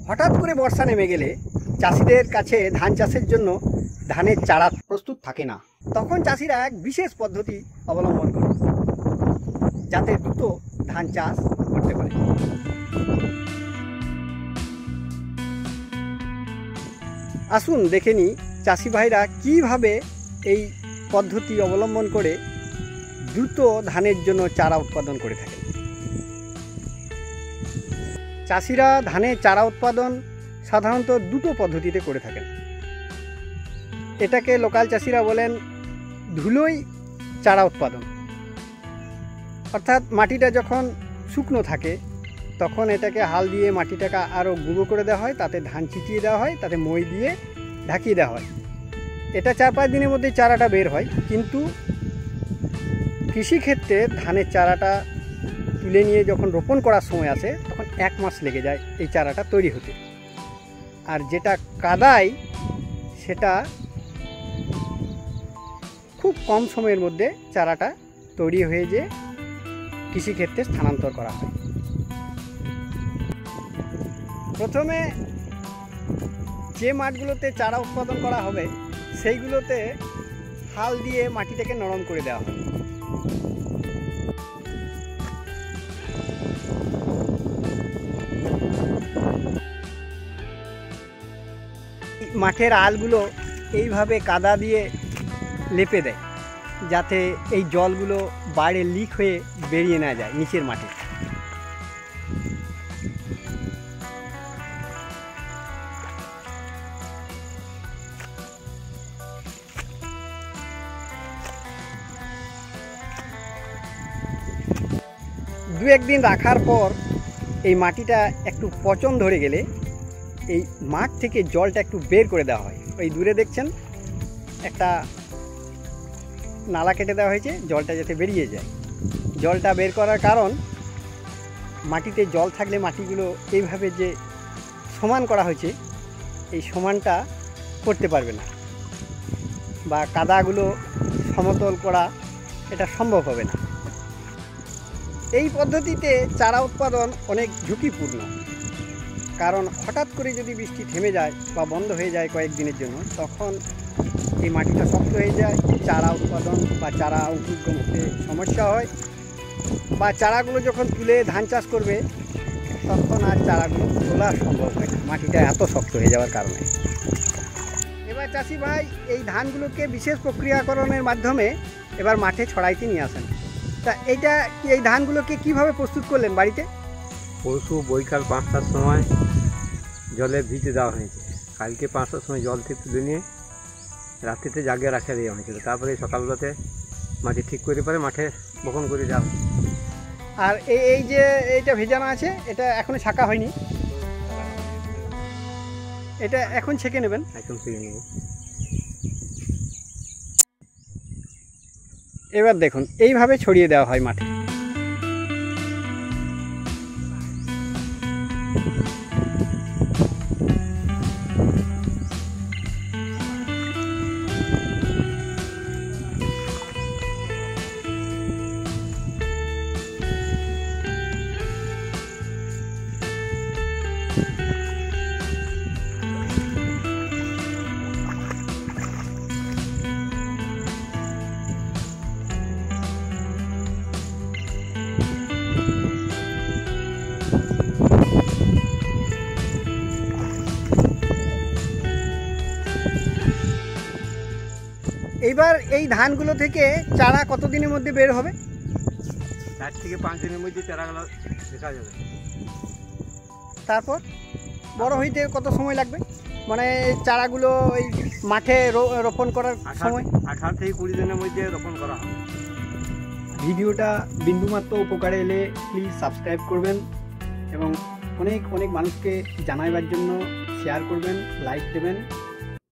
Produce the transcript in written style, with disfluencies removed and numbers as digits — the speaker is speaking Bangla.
হঠাৎ করে বর্ষা নেমে গেলে চাষিদের কাছে ধান চাষের জন্য ধানের চারা প্রস্তুত থাকে না। তখন চাষিরা এক বিশেষ পদ্ধতি অবলম্বন করে যাতে দ্রুত ধান চাষ করতে পারে। আসুন দেখে নিই চাষি ভাইরা কীভাবে এই পদ্ধতি অবলম্বন করে দ্রুত ধানের জন্য চারা উৎপাদন করে থাকেন। চাষিরা ধানের চারা উৎপাদন সাধারণত দুটো পদ্ধতিতে করে থাকেন। এটাকে লোকাল চাষিরা বলেন ধুলোই চারা উৎপাদন, অর্থাৎ মাটিটা যখন শুকনো থাকে তখন এটাকে হাল দিয়ে মাটিটাকে আরও গুঁড়ো করে দেওয়া হয়, তাতে ধান ছিটিয়ে দেওয়া হয়, তাতে মই দিয়ে ঢাকিয়ে দেওয়া হয়। এটা 4-5 দিনের মধ্যে চারাটা বের হয়। কিন্তু কৃষিক্ষেত্রে ধানের চারাটা তুলে নিয়ে যখন রোপণ করার সময় আসে তখন 1 মাস লেগে যায় এই চারাটা তৈরি হতে। আর যেটা কাদায় সেটা খুব কম সময়ের মধ্যে চারাটা তৈরি হয়ে যেয়ে কৃষিক্ষেত্রে স্থানান্তর করা হয়। প্রথমে যে মাঠগুলোতে চারা উৎপাদন করা হবে সেইগুলোতে হাল দিয়ে মাটিটাকে নরম করে দেওয়া হয়। মাঠের আলগুলো এইভাবে কাদা দিয়ে লেপে দেয় যাতে এই জলগুলো বাইরে লিক হয়ে বেরিয়ে না যায় নিচের মাঠে। দু একদিন রাখার পর এই মাটিটা একটু পচন ধরে গেলে এই মাঠ থেকে জলটা একটু বের করে দেওয়া হয়। ওই দূরে দেখছেন একটা নালা কেটে দেওয়া হয়েছে, জলটা যাতে বেরিয়ে যায়। জলটা বের করার কারণ মাটিতে জল থাকলে মাটিগুলো এইভাবে যে সমান করা হয়েছে এই সমানটা করতে পারবে না, বা কাদাগুলো সমতল করা এটা সম্ভব হবে না। এই পদ্ধতিতে চারা উৎপাদন অনেক ঝুঁকিপূর্ণ, কারণ হঠাৎ করে যদি বৃষ্টি থেমে যায় বা বন্ধ হয়ে যায় কয়েকদিনের জন্য তখন এই মাটিটা শক্ত হয়ে যায়, চারা উৎপাদন বা চারা অঙ্কুরোদ্গম হতে সমস্যা হয়, বা চারাগুলো যখন তুলে ধান চাষ করবে তখন আর চারাগুলো তোলা সম্ভব হয় না, মাটিটা এত শক্ত হয়ে যাওয়ার কারণে। এবার চাষি ভাই এই ধানগুলোকে বিশেষ প্রক্রিয়াকরণের মাধ্যমে এবার মাঠে ছড়াইতে নিয়ে আসেন। তা এইটা এই ধানগুলোকে কিভাবে প্রস্তুত করলেন বাড়িতে? পরশু বৈকাল 5টার সময় জলে ভিজে দেওয়া হয়েছে। কালকে 5টার সময় জল থেকে তুলে নিয়ে রাত্রিতে জাগিয়ে রাখা দেওয়া হয়েছিল। তারপরে সকালবেলাতে মাটি ঠিক করে পরে মাঠে বপন করে দেওয়া। আর এই যে এইটা ভেজানো আছে এটা এখনো ছাকা হয়নি, এটা এখন ছেঁকে নেবেন? এখন ছেঁকে নেব। এবার দেখুন এইভাবে ছড়িয়ে দেওয়া হয় মাঠে। এইবার এই ধানগুলো থেকে চারা কতদিনের মধ্যে বের হবে? 4 থেকে 5 দিনের মধ্যে চারাগুলো দেখা যাবে। তারপর বড় হইতে কত সময় লাগবে? মানে চারাগুলো এই মাঠে রোপণ করার সময় 18 থেকে 20 দিনের মধ্যে রোপণ করা হবে। ভিডিওটা বিন্দুমাত্র উপকারে এলে প্লিজ সাবস্ক্রাইব করবেন এবং অনেক অনেক মানুষকে জানাইবার জন্য শেয়ার করবেন, লাইক দেবেন।